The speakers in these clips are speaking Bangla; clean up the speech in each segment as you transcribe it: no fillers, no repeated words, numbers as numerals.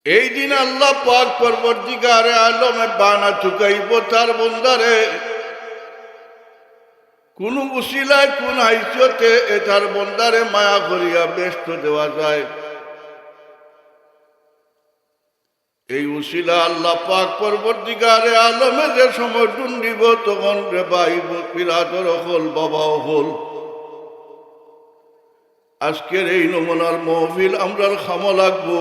এই দিন আল্লাহ পাক পরবর্তীকারে আলমে বানা চুকাইব তার বন্দারে কোন উসিলায় কোন হাইসতে তার বন্দারে মায়া করিয়া ব্যস্ত দেওয়া যায়। এই উসিলা আল্লাহ পাক পরবর্তীকারে আলমে যে সময় টুন্ডিব তখন রে ভাই বিরাদর হল বাবাও হল আজকের এই নমুনার মহফিল আমরার খামো লাগবো।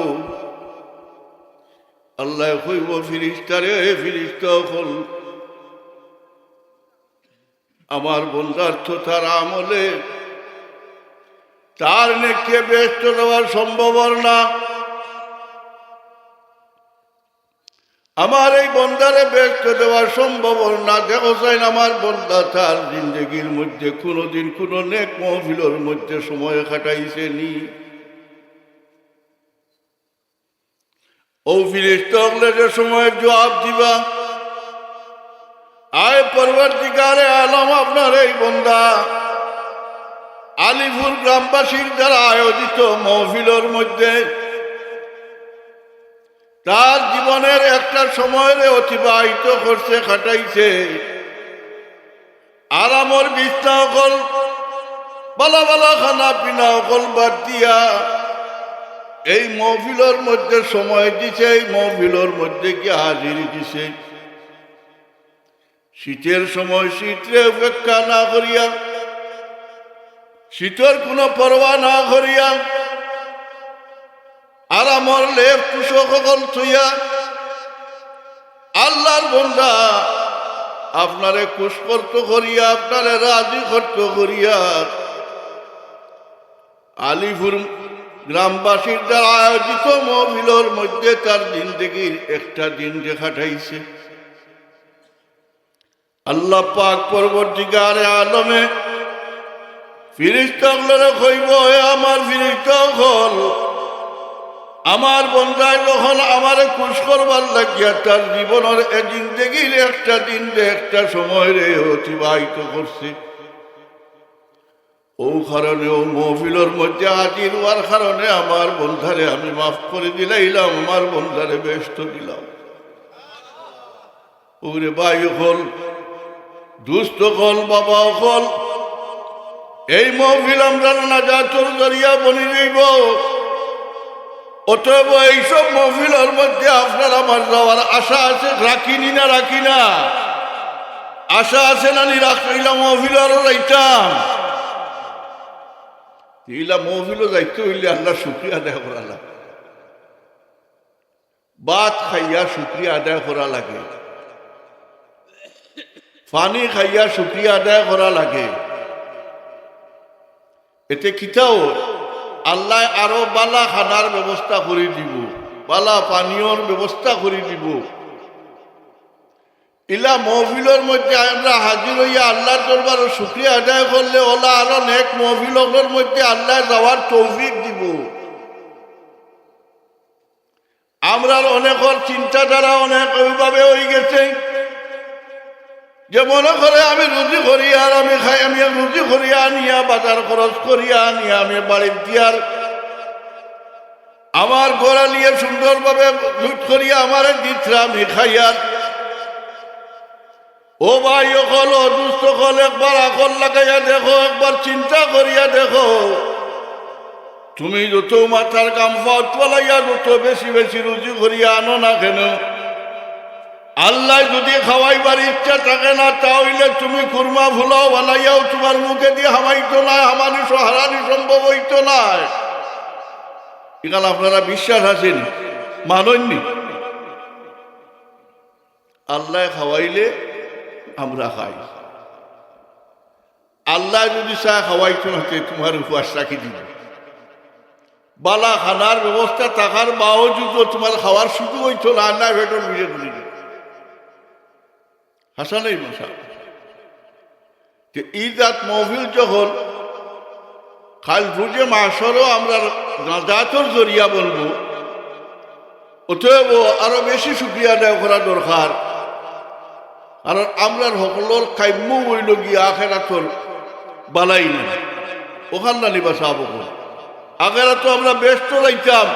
আল্লাহ কইব ফিরিস্তারে ফিরিস্তা হল আমার বন্দার তো তার আমলে তার নেকে ব্যস্ত দেওয়ার সম্ভব না। আমার এই বন্দারে ব্যস্ত দেওয়া সম্ভব না। দেখো চাইন আমার বন্দা তার জিন্দগির মধ্যে কোনোদিন কোনো নেক মহফিলের মধ্যে সময় কাটাইছে নি। ও ফিরিস্তা হলে যে সময় জবাব দিবা আয় পরবর্তীকারে আলম আপনার এই বন্দা আলিপুর গ্রামবাসীর দ্বারা আয়োজিত মহফিলের মধ্যে তার জীবনের একটা সময়ের অতিবাহিত করছে কাটাইছে। আরামর বিছনা অকল বালা বালা খানা পিনা অকল বাদ দিয়া এই মহফিলের মধ্যে সময় দিছে, এই মহফিলের মধ্যে কি হাজির দিছে। শীতের সময় শীতে উপেক্ষা না করিয়া শীতের কোনো পরোয়া না করিয়া আরামর লেপ কুশক সকল থইয়া আল্লাহর বন্দা আপনারে কুশ করত করিয়া আপনারে রাজি করত করিয়া আলিপুর গ্রামবাসীর দ্বারা আয়োজিত মহফিলের মধ্যে তার জিন্দেগির একটা দিন যে কাটাইছে। আল্লাহ পাক পরবর্তীকারে আলমে ফিরিস্তাগুলোরে কইব আমার ফিরিস্তা হল আমার বন্দায় যখন আমারে খুশ করবার লাগিয়া তার জীবনের জিন্দেগির একটা দিন একটা সময় রে অতিবাহিত করছে। ও কারণে ও মহফিলের মধ্যে হাজির হওয়ার কারণে আমার বন্ধারে আমি মাফ করে দিলাম, আমার বন্ধারে ব্যস্ত দিলাম। ওরে ভাই হল দুস্থ হল বাবা হল এই মহফিল আমরা নাজাতের জরিয়া বনি যাইব। অতএব এইসব মহফিলের মধ্যে আপনার আমার যাওয়ার আশা আছে, রাখিনি না রাখি না? আশা আছে না? রাখলাম মহফিলেরও যাইতাম, ইলা মহফিলও যাইতে হইলে আল্লাহ শুক্রিয়া আদায় করা লাগে, ভাত খাইয়া শুক্রিয়া আদায় করা লাগে, পানি খাইয়া শুক্রিয়া আদায় করা লাগে। এতে কিতাও আল্লাহ আরো বালা খানার ব্যবস্থা করে দিব, বালা পানীয়র ব্যবস্থা করে দিব। ইলা মহফিলের মধ্যে আমরা হাজির হইয়া আল্লাহর দরবারে শুকরিয়া আদায় করলে ওলা আরো নেক মহফিলের মধ্যে আল্লাহ যাওয়ার তৌফিক দিব। আমরা অনেকের চিন্তাধারা অনেক ওইভাবে হয়ে গেছে যে মনে করে আমি রুজি করি আর আমি খাই, আমি রুজি করিয়া আনিয়া বাজার খরচ করিয়া আনিয়া আমি বাড়ির দিয়ার আমার গোড়া নিয়ে সুন্দরভাবে লুট করিয়া আমার দিতরা আমি খাইয়ার। ও ভাই অকল দুস্থ কল একবার আকল লাগাইয়া দেখো, একবার চিন্তা করিয়া দেখো, তুমি যত মাথার কাম পালাইয়া যত বেশি বেশি রুজি করিয়া আনো না কেন, আল্লাহ যদি খাওয়াইবার ইচ্ছা থাকে না তাহলে তুমি কুরমা ফুলাও বানাইয়াও তোমার মুখে দিয়ে হামাইতো না, হামানি হারানি সম্ভব হইতো না। এখানে আপনারা বিশ্বাস আছেন মানননি? আল্লাহ খাওয়াইলে আমরা খাই, আল্লাহ যদি চা খাওয়াইতো না তোমার উপবাস রাখি দিব। বালা খানার ব্যবস্থা থাকার বাওজুদ তোমার খাওয়ার সুযোগ হইতো না, আল্লাহ ভেটর ভিড়ে বলি হাসা নেই মশা। ঈদ আত মহফিল যখন খাল রুজে মাসরও আমরা নাজাতের জরিয়া বলবো, অতএব আরো বেশি শুকরিয়া আদায় করা দরকার। কারণ আমরা সকলের কাম্য হইল গিয়া আখেরাতর বালাই না, ওখান না নিবা সাহাব আগেরা তো আমরা ব্যস্ত যাইতাম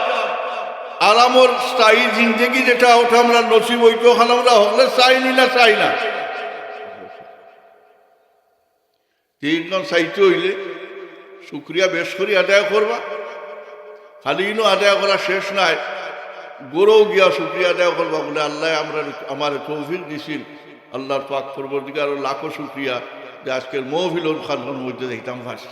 আর আমার স্থায়ী জিন্দগি যেটা ওটা আমরা নসিব হইতো ওখানে আমরা হলে চাইনি না চাই না তিনজন চাইতে হইলে শুক্রিয়া বেশ করে আদায় করবা খালি ইনো আদায় করা শেষ নাই গরৌ গিয়া শুক্রিয়া আদায় করবা বলে আল্লাহ আমরা আমার তৌফিক দিছিল আল্লাহর পাক পরবর্তীকার লাখো শুক্রিয়া যে আজকের মহফিলর খানর মধ্যে দেখতাম ভাস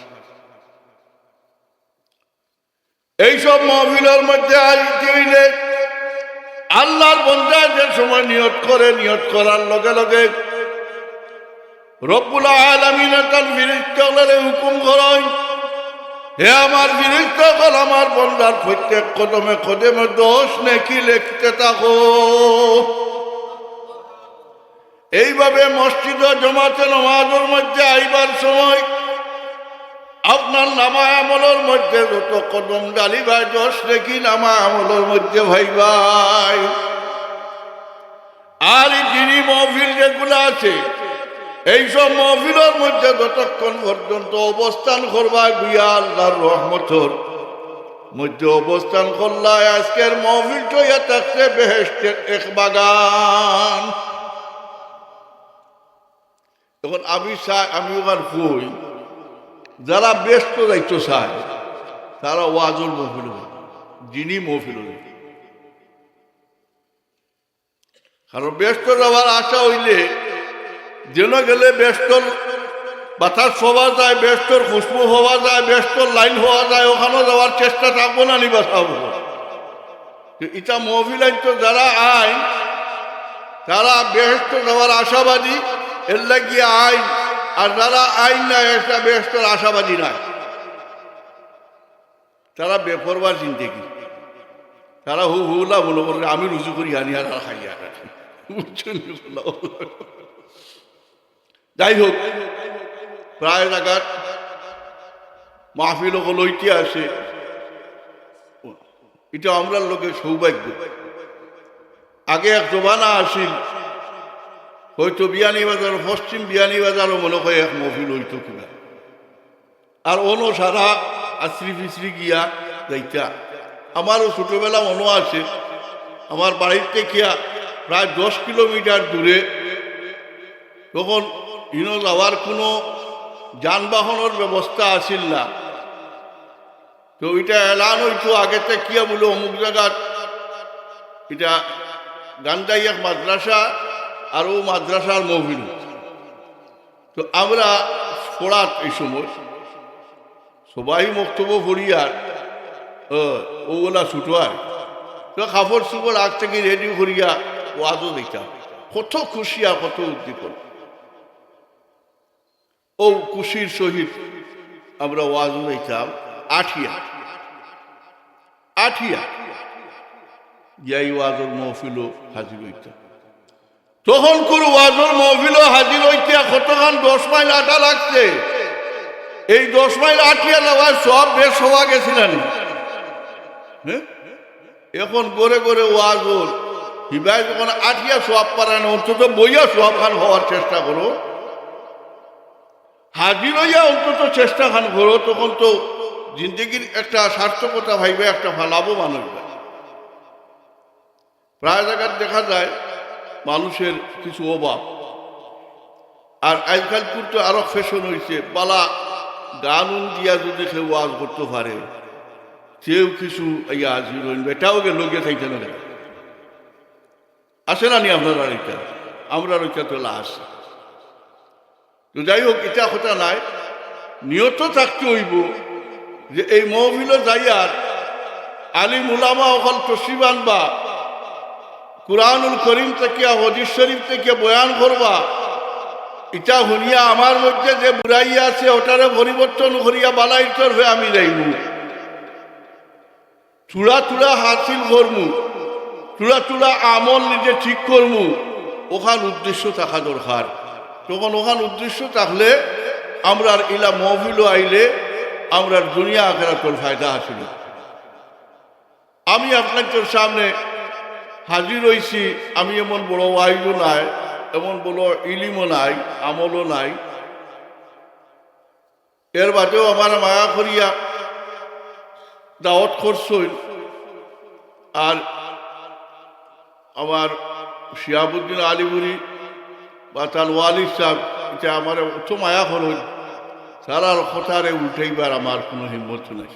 এইসব মহফিলের মধ্যে আসতে হইলে আল্লাহর বন্দা যে সময় নিয়ত করে নিয়ত করার লগে লগে রব্বুল আলামিন তার ফেরেশতাদের হুকুম করেন হে আমার ফেরেশতাগণ আমার বন্দার প্রত্যেক কদমে কদমে দোষ নেকি লিখতে থাকো এইভাবে মসজিদ ও জামাতে নামাজের মধ্যে আইবার সময় আপনার নামা আমলের মধ্যে যত কদম ডালি ভাই দোষ নেকি নামা আমলের মধ্যে ভাই ভাই আর যিনি মহফিল যেগুলো আছে এইসব মহফিলের মধ্যে যতক্ষণ পর্যন্ত অবস্থান করবা গুয়া আল্লাহর রহমতর মধ্যে অবস্থান করলাই আজকের মহফিলটা ইয়া থাকছে বেহেশতের এক বাগান তখন আমি ওখানে কই যারা ব্যস্ত যাইতো চায় তারা ওয়াজুল মহফিল যিনি মহফিল কারণ ব্যস্ত যাওয়ার আশা হইলে যেন গেলে ব্যস্তর বাতাস হওয়া যায় ব্যস্তর খুশবু হওয়া যায় ব্যস্তর লাইন হওয়া যায় ওখানেও যাওয়ার চেষ্টা থাকবো না নিবা থাকবো এটা মহফিল আইন তো যারা আইন তারা ব্যস্ত যাওয়ার আশাবাদী এর লাগিয়ে আইন আর যারা আইন না একটা ব্যস্তর আশাবাদী নাই তারা বেপরবার জিন্দেগি তারা হুলা মনে করে আমি রুজু করি আনি আর খাইয়া যাই হোক প্রায় জায়গার মাহফিল লইতে আসে এটা আমরা লোকের সৌভাগ্য আগে এক জমানা আসিল হয়তো বিয়ানীবাজার পশ্চিম বিয়ানীবাজারও মনে হয় এক মহফিল হইতো কিনা আর অন্য সারা আশ্রি ফিশ্রি গিয়া যাইতা আমারও ছোটবেলা মনে আছে আমার বাড়ির থেকে প্রায় 10 কিলোমিটার দূরে তখন ইনো যাওয়ার কোনো যানবাহনের ব্যবস্থা আসিল না তো এটা এলান হইতো আগেতে কিয়া বলে অমুক জায়গার এটা গান্দাইয়া মাদ্রাসা আর ও মাদ্রাসার মহফিল তো আমরা পড়াত এই সময় সবাই বক্তব্য পড়িয়ার ওগুলা ছুটো আর তো কাপড় চুপড় আগ থেকে রেডি করিয়া ওয়াজও দিতাম কত খুশি আর কত উদ্দীপন ও খুশির সহিত আমরা ওয়াজও দিতাম আঠিয়া যাই ওয়াজর মহফিলও হাজির হইতাম তখন কোন ওয়াজর মহফিলও হাজির হইতে কতক্ষণ 10 মাইল আটা লাগছে এই 10 মাইল আঠিয়া যাওয়ার সব বেশ হওয়া গেছিলেন হ্যাঁ এখন গড়ে গড়ে ওয়াজর হিবাই যখন আঠিয়া সব পারে না অন্তত বইয়া সব খান হওয়ার চেষ্টা করো হাজির হইয়া অন্তত চেষ্টা খান করো তখন তো জিন্দগির একটা সার্থকতা ভাইবে একটা ভালাবো মানুষ প্রায় জায়গায় দেখা যায় মানুষের কিছু অভাব আর আজকাল তো আরো ফ্যাশন হয়েছে বালা গান দিয়া যদি কেউ ওয়াজ করতে পারে কেউ কিছু ইয়া হাজির হইন এটাও লোকে থাকতে না আসে না নি আপনারা এটা আমরা ওইটা তোলা আসে তো যাই হোক এটা কথা নাই নিয়ত থাকতে হইব যে এই মহফিল যাইয়ার আলিম উলামা অকল তসিবান বা কুরআনুল করিম থেকে হাদিস শরীফ থেকে বয়ান করবা এটা শুনিয়া আমার মধ্যে যে বুড়াই আছে ওটারে পরিবর্তন করিয়া বালাই তরফে আমি যাইব চূড়া চূড়া হাসিল করমু চূড়া চূড়া আমল নিজে ঠিক করমু ওখান উদ্দেশ্য থাকা দরকার তখন ওখান উদ্দেশ্য থাকলে আমরা ইলা মহফিল আইলে আমরা দুনিয়া আখিরাতের ফায়দা হাসিল আমি আপনাদের সামনে হাজির হইছি আমি এমন বড় ওয়াইজও নাই এমন বড় ইলিমও নাই আমলও নাই এর বাদেও আমার মায়া করিয়া দাওয়াত করছই আর আমার শিয়াবুদ্দিন আলিপুরি বা তার ওয়ালিদ সাহেব, এটা আমার অত মায়া করুন, তারার কথারে উঠাইবার আমার কোনো হিম্মত নাই।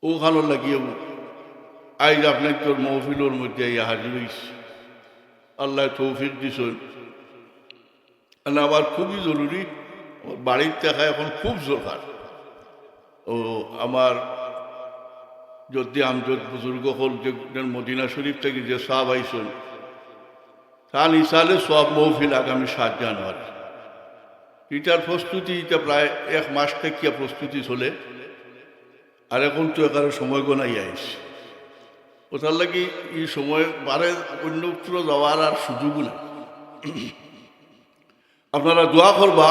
ওখানো লাগিয়ে আজ আপনার তোর মহফিলের মধ্যে হাজির হয়েছি, আল্লাহ তৌফিক দিছেন। আমার খুবই জরুরি, বাড়ির দেখা এখন খুব দরকার। ও আমার যদি আমজদ বুজুর্গ হল যে মদিনা শরীফ থেকে যে সাহাব আইসন, তার ইসালে সব মহফিল আগামী 7 জানুয়ারি। এটার প্রস্তুতি এটা প্রায় 1 মাস থেকে প্রস্তুতি চলে, আর এখন তো এখানে সময় গোনাই আইস। ওটার লাগি এই সময় বারে অন্যত্র যাওয়ার আর সুযোগও নেই। আপনারা দোয়া করবা,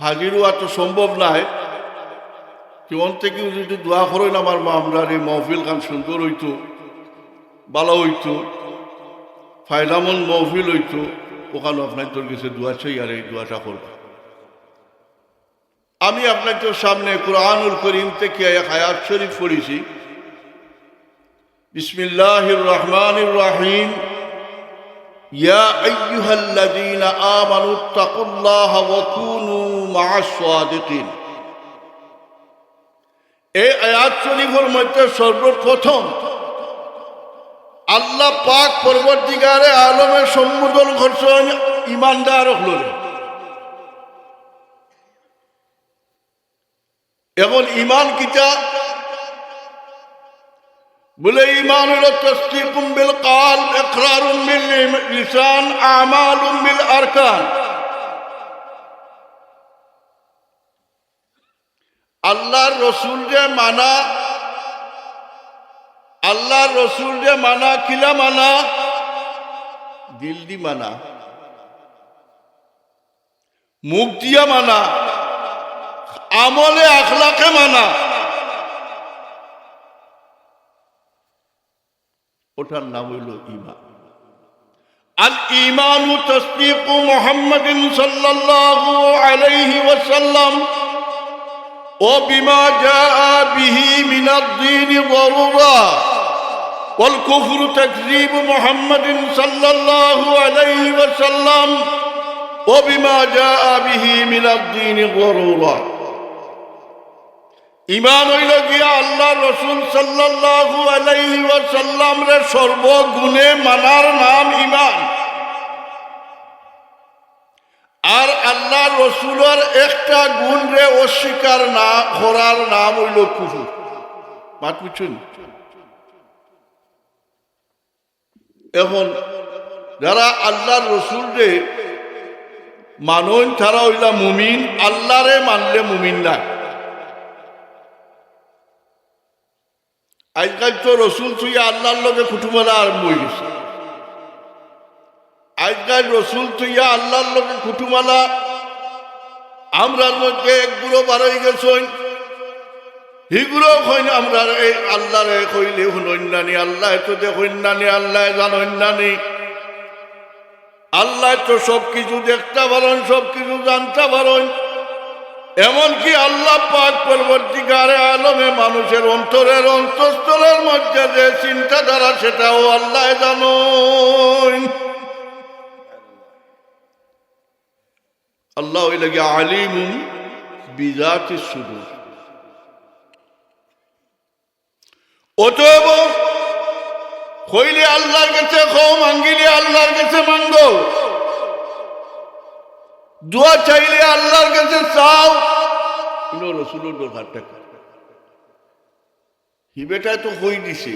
হাজির হওয়া তো সম্ভব নয়, কেমন থেকেও যদি দোয়া করেন আমার মা আমরার এই মহফিল খান সুন্দর হইতো, ভালো হইতো, ফায়দামন মহফিল হইতো, ওখানে আপনার তোর কাছে দোয়া চাই, আর এই দোয়াটা করবা। আমি আপনাদের সামনে কুরআনুল করিম থেকে এক আয়াত শরীফ পড়েছি। বিসমিল্লাহির রহমানির রহিম। ইয়া আইয়ুহাল্লাযীনা আমানুত্তাকুল্লাহা ওয়া কুনু মা'আস সাদিকিন। এই আয়াত শরীফের মধ্যে সর্বপ্রথম আল্লাহ পাক পরবর্তীকারে আলমের সম্বোধন করছেন ইমানদার হলেন। এখন ইমান কিটা বলে? ইমান হলো তাসদীকুম বিল কলব, ইকরারুম বিল লিসান, আমালুম বিল আরকান। আল্লাহর রসুল যে মানা, আল্লাহর রসুল যে মানা, কিলা মানা? দিল দি মানা, মুখ দিয়া মানা, আমলে আখলাকে মানা। ওটার নাম হইল ঈমান। আল ঈমানু তাসদীকু মুহাম্মাদিন সাল্লাল্লাহু আলাইহি ওয়াসাল্লাম ওয়া বিমা জাআ বিহি মিনাদ দ্বীনি যারুরা ওয়াল কুফরু তাকযীবু মুহাম্মাদিন সাল্লাল্লাহু আলাইহি ওয়াসাল্লাম ওয়া বিমা জাআ বিহি মিনাদ দ্বীনি যারুরা। ঈমান হইল গিয়া আল্লাহ রসুল সাল্লাল্লাহু আলাইহি ওয়াসাল্লাম রে সর্বগুণে মানার নাম ঈমান। আর আল্লাহ রসুলের একটা গুণ রে অস্বীকার না করার নাম হইল কুফর। বাত বুঝছেন? এখন যারা আল্লাহ রসুল রে মানন তারা হইলা মুমিন, আল্লাহরে মানলে মুমিন না। আজকাল তো রসুল তুইয়া আল্লাহর লগে কুটুমেলা আরম্ভ হয়ে গেছে। আজকাল রসুল তুইয়া আল্লাহর লগে কুটুমালা আমরার মধ্যে একগুলো বার হয়ে গেছেন। হিগুলো হইন আমরা এই আল্লাহরে কইলে হইনানি, আল্লাহ তো দেখইনানি, আল্লাহ জানইনানি, আল্লাহ তো সব কিছু দেখতে পারেন, সব কিছু জানতে পারেন। এমনকি আল্লাহ পাক পরবর্তীকারে আলমে মানুষের অন্তরের অন্তঃস্থলের মধ্যে যে চিন্তাধারা সেটাও আল্লাহ জানেন। আল্লাহ হইলে গিয়ে আলিমুন বিযাতিস সুদূর। অতএব হইলে আল্লাহর কাছে খাও, মাঙ্গিলে আল্লাহর কাছে মাঙ্গো, দোয়া চাইলে আল্লাহর কাছে চাও। ইনো রসুলের দরকারটা হিবেটা তো হই দিছে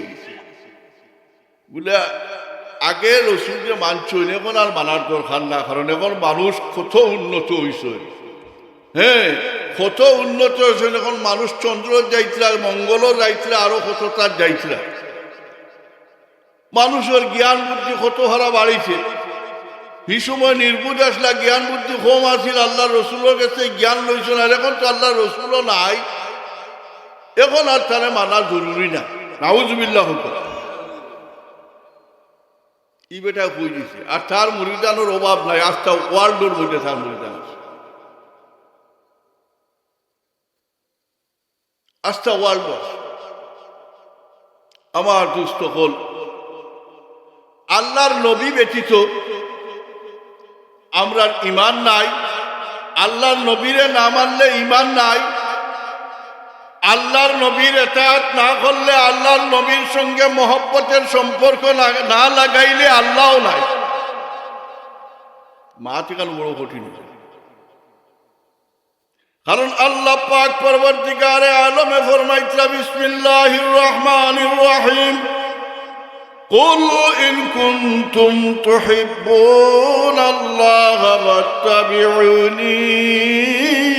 বলে আগে রসুল যে মানছেন, এখন আর মানার দরকার না, কারণ এখন মানুষ কত উন্নত হয়েছে। হ্যাঁ, কত উন্নত হয়েছে। এখন মানুষ চন্দ্র যাইতরা, মঙ্গলও যাইতরা, আরো কত তার যাইতরা। মানুষের জ্ঞান বুদ্ধি কত হারা বাড়িছে। এই সময় নির্বুধ আসলা, জ্ঞান বুদ্ধি কম আসিল, আল্লাহ রসুলের কাছে জ্ঞান লইছেন। আর এখন তো আল্লাহ রসুলও নাই, এখন আর তারা মানা জরুরি না। নাউজুবিল্লাহ হতো ই বেটা কই দিছে। আর তার মুরিদানোর অভাব নাই, আস্থা ওয়ার্ল্ডের মধ্যে তার মুরিদান আছে, আস্থা ওয়ার্ল্ড। আমার দুস্থ হল আল্লাহর নবী ব্যতীত আমরা ঈমান নাই। আল্লাহর নবীরে না মানলে ঈমান নাই। আল্লাহর নবীর ইতাআত না করলে, আল্লাহর নবীর সঙ্গে মহব্বতের সম্পর্ক না লাগাইলে আল্লাহও নাই। মাতিকাল বড় কঠিন, কারণ আল্লাহ পাক পরবর্তীকারে আলমে ফরমাইতরা বিসমিল্লাহির রহমানির রহিম কুল ইন কুনতুম তুহিব্বুনাল্লাহা ফাত্তাবিউনি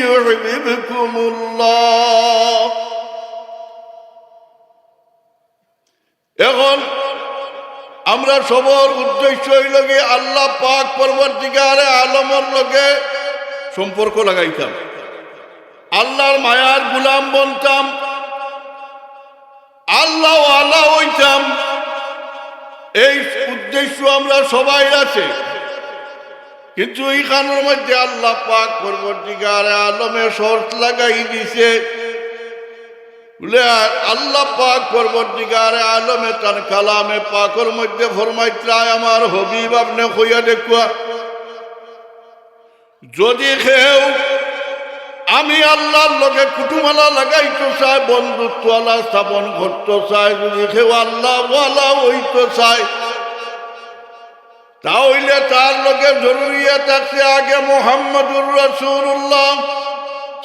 ইউহিব্বুকুমুল্লাহ। এখন আমরা সবার উদ্দেশ্য হইল কি আল্লাহ পাক পরবর্তীকারে আলমের লগে সম্পর্ক লাগাইতাম, আল্লাহর মায়ার গুলাম বনতাম, আল্লাহ আল্লাহ হইতাম। এই উদ্দেশ্য আমরা সবাই আছে, কিন্তু এইখানের মধ্যে আল্লাহ পাক পরবর্তীকারে আলমে শর্ত লাগাই দিছে। বলে আল্লাহ পাক পরবর্তীকারে আলমে তার কালামে পাকের মধ্যে ফরমাইতরায় আমার হবিব আপনি কইয়া দেখুয়া, যদি কেউ আমি আল্লাহর লগে কুটুমালা লাগাইতে চাই, বন্ধুত্ব আল্লাহ স্থাপন করতে চাই, যদি কেউ আল্লাহ ওয়ালা হইতে চাই, তাহলে তার লগে জরুরিয়াত আছে আগে মুহাম্মদুর রাসূলুল্লাহ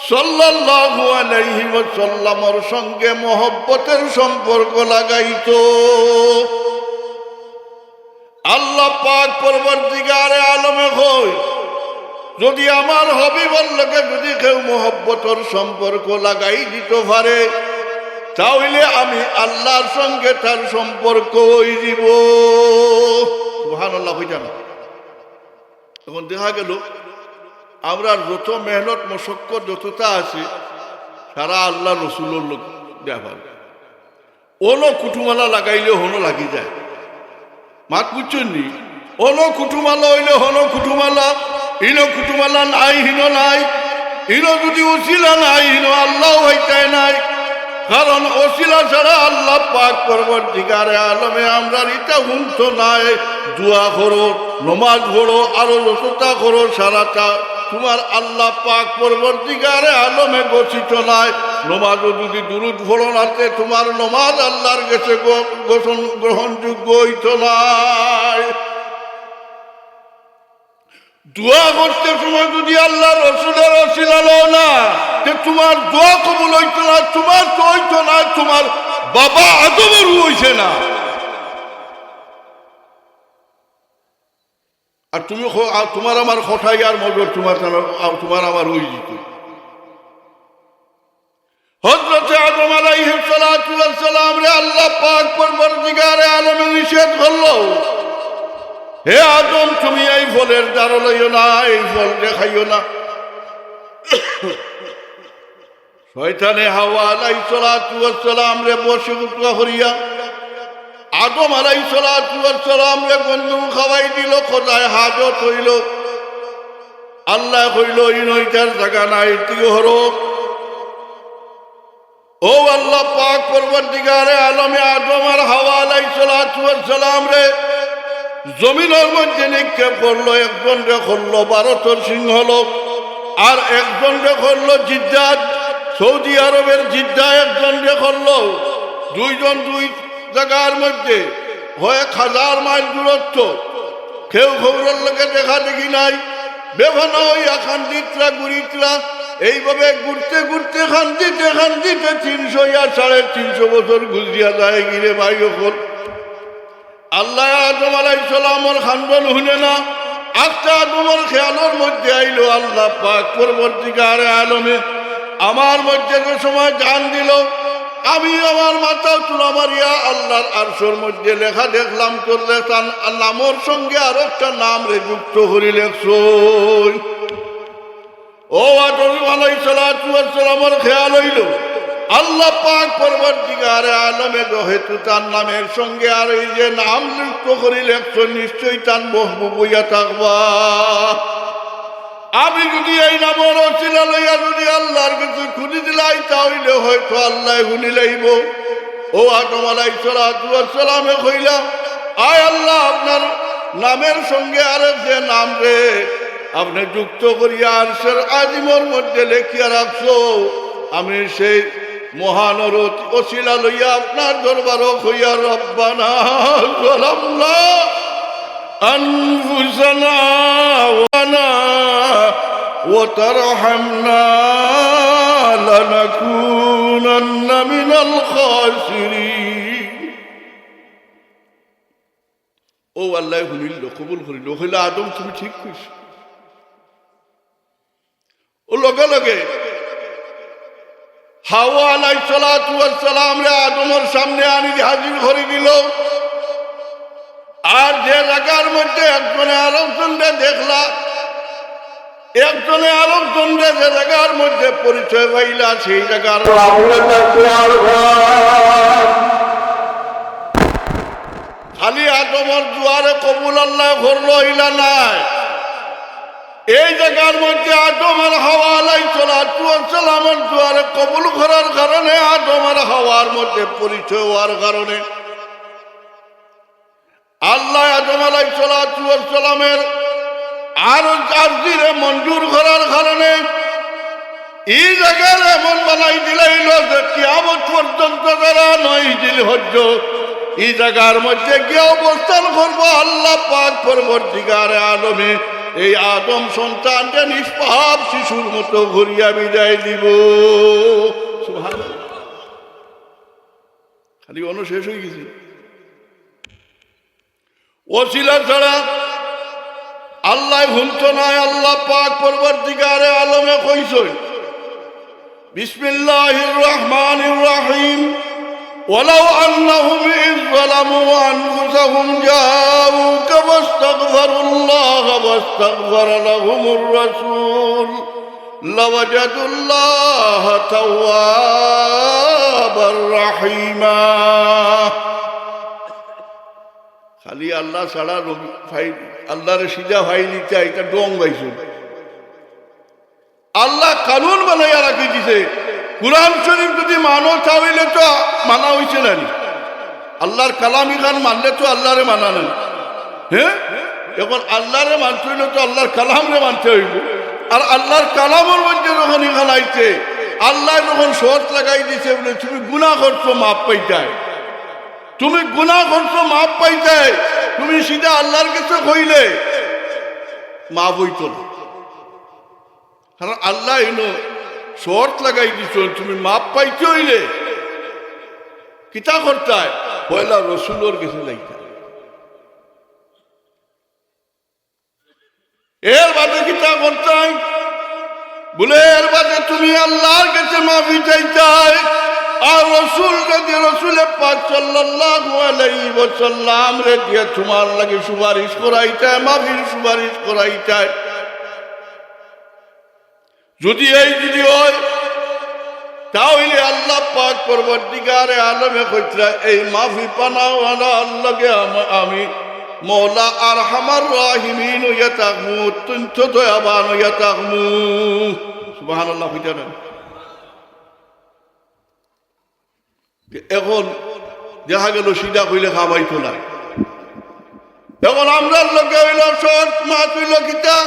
সাল্লাল্লাহু আলাইহি ওয়াসাল্লামের সঙ্গে মহব্বতের সম্পর্ক লাগাইতো। আল্লাহ পাক পরবর্তীকারে আলমে কই, যদি আমার হবিবর লগে যদি কেউ মহব্বতের সম্পর্ক লাগাই দিতে পারে, তাহলে আমি আল্লাহর সঙ্গে তার সম্পর্ক হয়ে দিব। সুবহানাল্লাহ হইতা না। এখন দেখা গেল আমরা যত মেহনত মশক্কত যতটা আছে সারা আল্লাহ রসুলের লোক ব্যাপার, ওনো কুটুমালা লাগাইলে হনো লাগি যায়। মাত বুঝছেন নি? ওনো কুটুমালা হইলে হনো কুটুমালা, ইনো কুটুমালা নাই হিনো নাই, ইনো যদি ওসিলা নাই হিনো আল্লাহ হইতাই নাই। কারণ ওসিলা ছাড়া আল্লাহ পাক পরবর্তীকারে আলমে আমরা এটা হুন্ত নাই। দোয়া করো, নমাজ পড়ো, আরো যতটা করো সারাটা তোমার আল্লাহ পাক পরবর্তীকারে আলমে গঠিত নাই। নমাজও যদি দুরুদ পড়ো নাতে তোমার নমাজ আল্লাহর কাছে গ্রহণযোগ্য হইত নাই। দোয়া করতে সময় যদি আল্লাহ রসুলের ওসিলা লও না, যে তোমার দোয়া কবুল হইত না, তোমার তো হইত না, তোমার বাবা আদমের হইছে না। আর তুমি তোমার আমার কথাই আর মজর তোমার আমার ওই দিত। হযরতে আদম আলাইহিস সালাতু ওয়াস সালাম রে আল্লাহ পাক পরবর্তীকারে আলমে নিষেধ করলো, হে আদম তুমি এই ফলের দ্বারা লইও না, এই ফল দেখাইও না। শয়তানে হাওয়া আলাইহিস সালাতু ওয়াস সালাম রে বসে উঠা করিয়া আদম আলাইহিস সালাতু ওয়াস সালাম রে গন্ধম খাওয়াই দিল, কোথায় হাজত হইল। আল্লাহ কইল এই নইটার জায়গা নাই, তুই হরো। ও আল্লাহ পাক পরবর্তীকারে আলমে আদম আর হাওয়া আলাইহিস সালাতু ওয়াস সালাম রে জমিনের মধ্যে নিক্ষেপ করলো। একজন রে করলো ভারতের সিংহ লোক, আর একজন রে করলো জিদ্দাত, সৌদি আরবের জিদ্দা একজন রে করলো। দুইজন দুই জায়গার মধ্যে 1000 মাইল দূরত্ব, কেউ খবরের লোকে দেখা দেখি নাই। বেভানা হইয়া খান্দিতরা ঘুরিতরা, এইভাবে ঘুরতে ঘুরতে খান্দিতে খান্দিতে 300 আর 350 বছর গুজরিয়া যায় গিরে ভাই হল। আল্লাহ আদম আলাইহিস সালামের খান্দন শুনে না, আজকে আদমের খেয়ালের মধ্যে আইলো আল্লাহ পাক পরবর্তীকারে আলমে আমার মধ্যে যে সময় জান দিল, আমি আমার মাথা তুলা মারিয়া আল্লাহর আরশের মধ্যে লেখা দেখলাম, করলে তার নামের সঙ্গে আর একটা নাম রে যুক্ত করি লেখছো। ও আদম আলাইহিস সালাতু ওয়াস সালামের খেয়াল হইল আল্লাহ পাক পরবর্তীকারে আলমে যেহেতু তার নামের সঙ্গে আর এই যে নাম যুক্ত করি লেখছো, নিশ্চয়ই তার মহবুব হইয়া থাকবা। আমি যদি এই নামের ওসিলা লইয়া যদি আল্লাহর কাছে খুঁজি দিলাই, তাহলে হয়তো আল্লাহ শুনি লইব। ও আদম আলাইহিস সালামে কইলাম, আয় আল্লাহ, আপনার নামের সঙ্গে আর যে নাম রে আপনি যুক্ত করিয়া আরশের আজিমর মধ্যে লেখিয়া রাখছো, আমি সেই মহানর ওসিলা লইয়া আপনার দরবার হইয়া রব্বানা যালামনা আনফুসানা ওয়া তারহামনা লানাকুনান্না মিনাল খাসিরিন। ও আল্লাহ শুনিল, কবুল করিল, হইলে আদম তুমি ঠিক কইছ। ও লগে লগে হাওয়া আলাইহিস সালাম রে আদমের সামনে আনি হাজির করে দিল। আর যে জায়গার মধ্যে একজনে আরেকজনকে দেখলা, একজনে আরেকজনকে যে জায়গার মধ্যে পরিচয় পাইলা, সেই জায়গার খালি আদমের দুয়ারে কবুল আল্লাহ করলো ইলা নাই। এই জায়গার মধ্যে আদম আর হাওয়া আলাইহিস সালামের দুয়ারে কবুল করার কারণে, আদম আর হাওয়ার মধ্যে পরিচয় হওয়ার কারণে আল্লাহ আদম আলাইহিস সালামের আর আরজিরে মঞ্জুর করার কারণে এই জায়গার এমন বানাই দিলাইল যে কিয়ামত পর্যন্ত যারা 9 জিলহজ এই জায়গার মধ্যে গিয়ে অবস্থান করবো, আল্লাহ পাক পরবর্তীকারে আলমে এই আদম সন্তানকে নিষ্পাপ শিশুর মতো ঘুরিয়া বিদায় দিব। সুবহানাল্লাহ। খালি শেষ হয়ে গেছে। ওসিলা ছাড়া আল্লাহ হুনতো নাই। আল্লাহ পাক পরবর্তীকারে আলমে কইছেন, বিসমিল্লাহির রহমানির রহিম, ولو أنهم إذ ظلموا أنفسهم جاءوك واستغفروا الله واستغفر لهم الرسول لوجدوا الله توابا رحيما। খালি আল্লাহ ছাড়া আল্লাহরে সিধা ভাই নিতে এটা ডং পাইছেন। আল্লাহ কানুন বানাইয়া রাখি দিছে। কুরআন শরীফ যদি মানো চাইলে তো মানা হয়েছে না, আল্লাহর কালামি খান মানলে তো আল্লাহরে মানা নেন। হ্যাঁ, এখন আল্লাহরে মানতে হইলে তো আল্লাহর কালামরে মানতে হইব। আর আল্লাহর কালামের মধ্যে যখন এখান আইছে, আল্লাহ যখন শর্ত লাগাই দিছে বলে তুমি গুনাহ করছো মাপ পাইতায়, তুমি গুনাহ করছো মাপ পাইতায়, তুমি সিধা আল্লাহর কাছে কইলে মাপ হইতো না। কারণ আল্লাহ এনো শর্ত লাগাই দিছ, তুমি মাপ পাইতে হইলে কিতা করতায়, পয়লা রসুলোর কাছে যাইতা। এর বাদে কিতা করতায় বলে, এর বাদে তুমি আল্লাহর কাছে মাফি চাইতায়। আর রসুল যদি রসুলে পাক সাল্লাল্লাহু আলাইহি ওয়াসাল্লাম রে দিয়ে তোমার লাগে সুপারিশ করাইতায়, মাফির সুপারিশ করাইতায়। যদি এই যদি হয় তাহলে আল্লাহ পাক পরবর্তীকারে আলমে কইতরা এই মাফি পানাও আল্লাহকে আমি মৌলা আরহামার রাহিমিন হইয়া থাকমু, অত্যন্ত দয়াবান হইয়া থাকমু। সুবহানাল্লাহ। এখন দেখা গেল সিধা কইলে খাবাইতো না। এখন আমরা লোকে হইল শর্ট মাছ হইল কিতা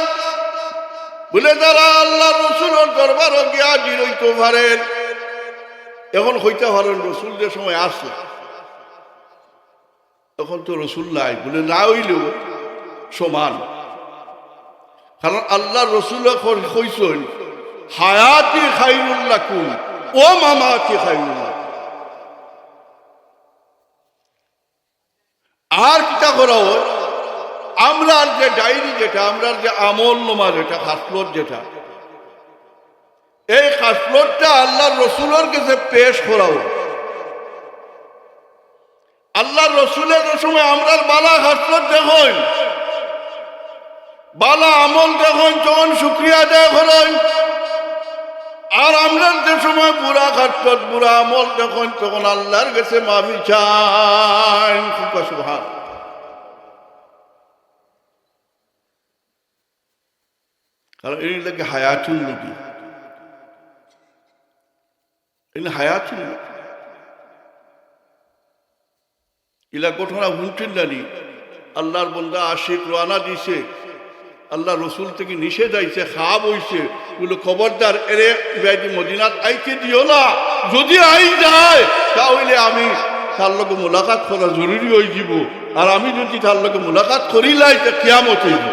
বলে, যারা আল্লাহ রসুলের দরবারও গিয়া হাজির হইতে পারেন। এখন হইতে পারেন রসুল যে সময় আসে, তখন তো রসুল নাই বলে, না হইলেও সমান। কারণ আল্লাহ রসুল কইছেন হায়াতি খাইরুল লাকুম ও মামাতি খাইরুল লাকুম। আর কিতা করা হয়, আমরা যে ডায়েরি যেটা, আমরা যে আমল নামা যেটা, খাসলত যেটা, এই খাসলতটা আল্লাহ রসুলের কাছে পেশ করা হয়। আল্লাহ রসুলের সময় আমরা বালা খাসলত দেখুন, বালা আমল দেখুন, তখন শুকরিয়া আদায় করেন। আর আমরা যে সময় বুড়া খাসলত বুড়া আমল দেখুন, তখন আল্লাহর কাছে মাফি চান। সুবহানাল্লাহ। কারণ এই লাগে হায়াতুল নবী, এই হায়াতুল নবী। ইলা ঘটনা শুনছেন জানি আল্লাহর বন্দা আশিক রানা দিছে আল্লাহ রসুল থেকে নিষেধ আইছে খাব হইছে বলে খবরদার এরে ইবাইদি মদিনাত আইতে দিও না যদি আই যায় তাহলে আমি তার লগে মোলাকাত করা জরুরি হয়ে যাব আর আমি যদি তার লগে মোলাকাত করিলাই তা কিয়ামত হইব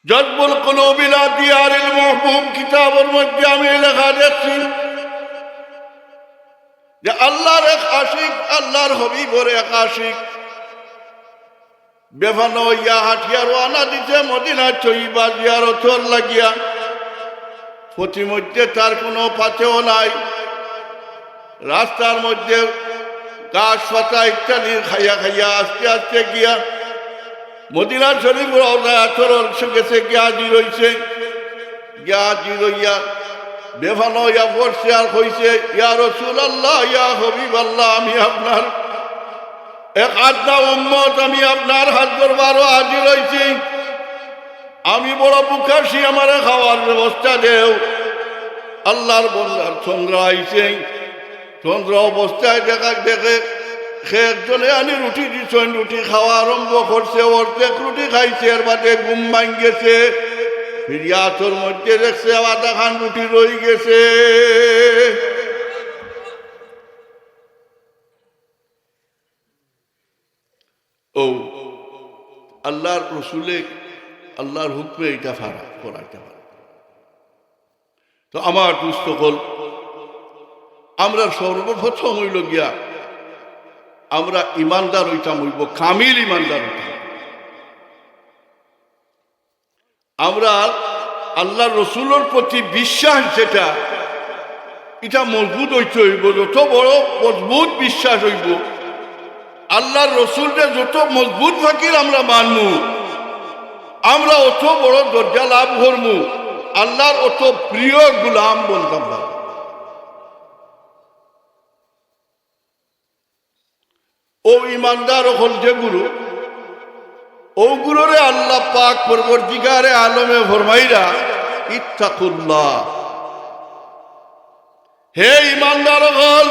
জজবুল কুলুব ইলা দিয়ারিল মাহবুব কিতাবের মধ্যে আমি লেখা দেখছি যে আল্লাহর এক আশিক আল্লাহর হবিবর এক আশিক বেফানো ইয়া হাটিয়া রওনা দিছে মদিনা চইবা জিয়ারতর লাগিয়া প্রতিমধ্যে তার কোনো পাতেও নাই রাস্তার মধ্যে গাছ পাতা ইত্যাদি খাইয়া খাইয়া আস্তে আস্তে গিয়া মদিনা শরীফ গেছে গিয়া জিরইছে গিয়া জিরইয়া বেফানো ইয়া পড়ছে আর কইছে ইয়া রাসূলুল্লাহ ইয়া হাবিবাল্লাহ আমি আপনার এক আদনা উম্মত আমি আপনার হাত দরবারও হাজির হইছি আমি বড় বুকাশি আমার খাওয়ার ব্যবস্থা দেও আল্লাহর বন্দার চন্দ্র আইছে চন্দ্র অবস্থায় দেখে সে একজনে আনি রুটি দিছেন রুটি খাওয়া আরম্ভ করছে অর্ধেক রুটি খাইছে এর বাদে ঘুম ভাঙ্গেছে ফিরিয়াতর মধ্যে দেখছে আধা খান রুটি রই গেছে ও আল্লাহর রসুলে আল্লাহর হুকমে এটা ফারা করাইতে পারে তো আমার দুস্থ হল আমরা সর্বপ্রথম হইল গিয়া আমরা ইমানদার হইতাম হইব কামিল ইমানদার হইতাম আমরা আল্লাহ রসুলের প্রতি বিশ্বাস যেটা এটা মজবুত হইতে হইব যত বড় মজবুত বিশ্বাস হইব আল্লাহর রসুলটা যত মজবুত ফাকির আমরা মানবো আমরা অত বড় দরজা লাভ করবো আল্লাহর অত প্রিয় গুলাম বলতাম না ও ইমানদার হল যে গুরু ও গুরুরে আল্লাহ পাক পরবর্তীকারে আলমে ফরমাইরা ইত্তাকুল্লাহ হে ইমানদার হল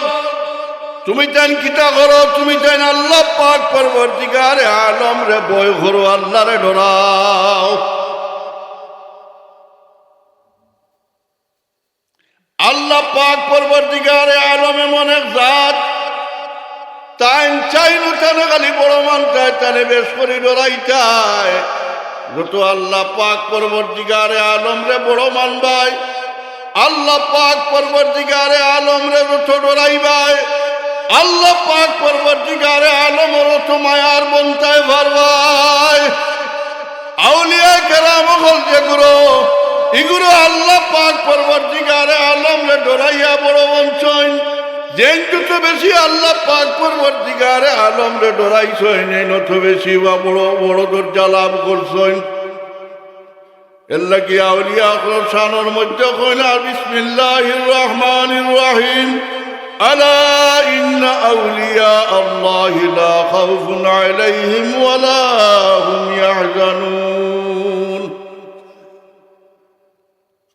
তুমি তেন কিতা করো তুমি তেন আল্লাহ পাক পরবর্তীকারে আলম রে ভয় করো আল্লাহ রে ডরাও আল্লাহ পাক পরবর্তীকারে আলম এমন এক জাত তাই চাইলো তেনে খালি বড় মানতায় তেনে বেশ করে ডরাইতায় যত আল্লাহ পাক পরবর্তীকারে আলম রে বড় মানবাই আল্লাহ পাক পরবর্তীকারে আলম রে যত ডরাইবাই আল্লাহ পাক পরবর্তীকারে আলমের অত মায়ার বন্তায় ভরবাই আউলিয়া কেরাম হল যে গুরু এগুলো আল্লাহ পাক পরবর্তীকারে আলম রে ডরাইয়া বড় বঞ্চন যেন যত বেশি আল্লাহ পাক পরবর্তীকারে আলম রে ডরাইছেন নত বেশি বা বড় বড় দরজা লাভ করছেন এল্লা কি আউলিয়া শানোর মধ্যে কইনা বিসমিল্লাহির রহমানির রহিম আলা ইন্না আউলিয়া আল্লাহি লা খাউফুন আলাইহিম ওয়া লা হুম ইয়াহজানুন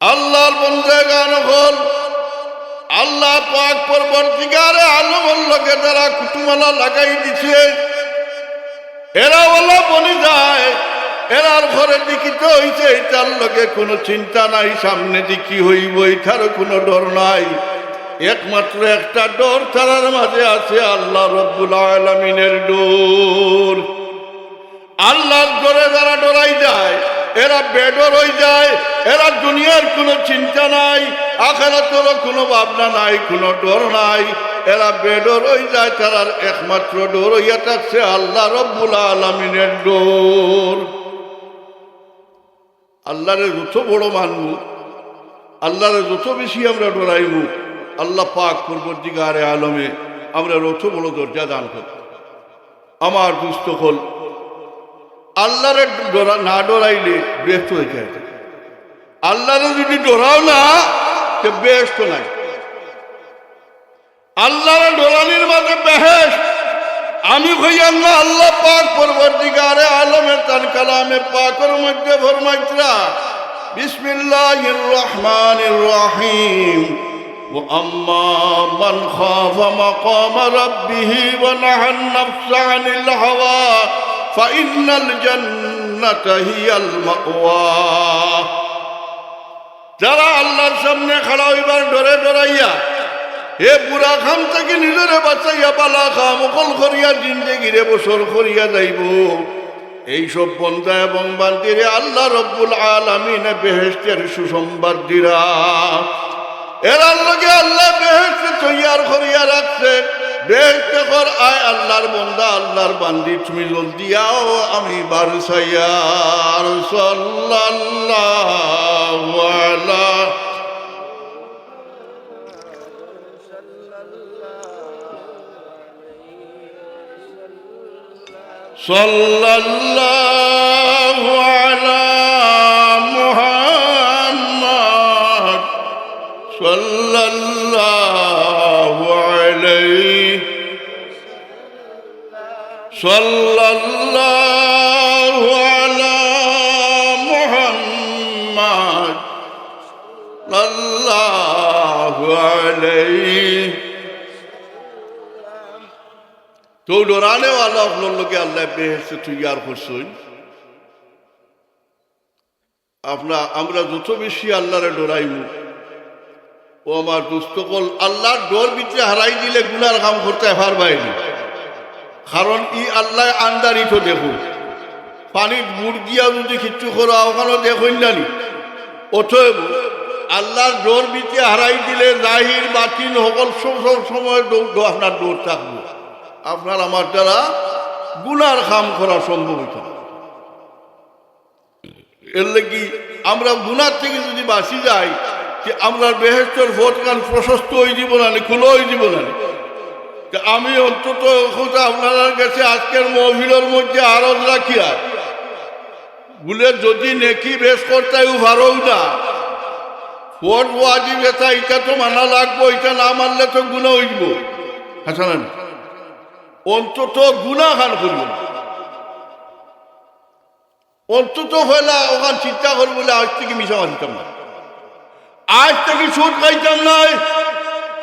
আল্লাহর বান্দাগান হল আল্লাহ পাক পরবর্তীকারে আলমের লগে যারা কুতুমালা লাগাই দিছে এরা ওলা বনি যায় এরার ঘরে দেখিতে হইছে এটার লগে কোনো চিন্তা নাই সামনে দিকে হইব এটারও কোনো ডর নাই একমাত্র একটা ডর তারার মাঝে আছে আল্লাহ রব্বুল আলামিনের ডর আল্লাহর ডরে যারা ডরাই যায় এরা বেডর হয়ে যায় এরা দুনিয়ার কোনো চিন্তা নাই আখিরাতেরও কোনো ভাবনা নাই কোনো ডর নাই এরা বেডর হয়ে যায় তারার একমাত্র ডর হইয়া থাকছে আল্লাহ রব্বুল আলামিনের ডর আল্লাহরে যত বড় মানব আল্লাহরে যত বেশি আমরা ডরাইব আল্লাহ পাক পরবর্তীকারে আলমে আমরা যত বড় দরজা দান করব আমার দুস্থ হল আল্লাহরে না ডরাইলে ব্যস্ত হয়ে যায় আল্লাহরে যদি ডরাও না সে ব্যস্ত নাই আল্লাহরে ডরানির মাঝে বেহেশ আমি কইয়াম না আল্লাহ পাক পরবর্তীকারে আলমে তার কালামে পাকের মধ্যে ফরমাইতরা বিসমিল্লাহির রহমানির রহিম وأما من خاف مقام ربه ونهى النفس عن الهوى فإن الجنة هي المأوى যারা আল্লাহর সামনে খাড়া হইবার ডরে ডরাইয়া এ বুড়া খাম থেকে নিজেরে বাঁচাইয়া পালা খাম অকল করিয়া জিন্দেগিরে বছর করিয়া যাইব এইসব বন্ধা এবং বান্দিরে আল্লাহ রব্বুল আলামিন বেহেশতের সুসংবাদ দিরা এর লগে আল্লাহ বেহেশত তৈয়ার করিয়া রাখছে বেহেশত কর আয় আল্লাহর বন্ধা আল্লাহর বান্দি তুমি জলদি আও আমি বারসাইয়া সাল্লাল্লাহু আলা সাল্লাল্লাহু আলা মুহাম্মদ সাল্লাল্লাহু আলাইহি সাল্লাল্লাহু আলা মুহাম্মদ সাল্লাল্লাহু আলাইহি তো ডরানে वाला লোকে আল্লাহ বেহেশত তৈয়ার করছেন আমরা যত বেশি আল্লাহরে ডরাইব ও আমার দুস্তকল আল্লাহর ডর ভিতরে হারাই দিলে গুনার কাম করতে পারবাইনি কারণ ই আল্লাহ আন্দারি তো দেখুন পানির বুড় দিয়া যদি কিচ্ছু করো ওখানেও দেখুন জানি অতএব আল্লাহর ডর ভিতরে হারাই দিলে জাহির বাতিল সকল সব সময় আপনার ডর থাকবে আপনার আমার দ্বারা গুনার কাম করা সম্ভব হইত এর লাগি আমরা গুনার থেকে যদি বাঁচি যাই যে আমরা বেহেশতের ভোটগান প্রশস্ত হয়ে যাব না খুলো হয়ে যাব না আমি অন্তত আপনার কাছে আজকের মহফিলের মধ্যে আরজ রাখিয়া বলে যদি নেকি বেশ করতে ভারও না ভোট ওয়াজিব এটা তো মানা লাগবো এটা না মানলে তো গুণা হইব আচ্ছা না অন্তত গুণা খান করব অন্তত হইলা ওখান চিন্তা করবো বলে আজ থেকে মিশা মানতাম না আজ থেকে সুদ খাইতাম নাই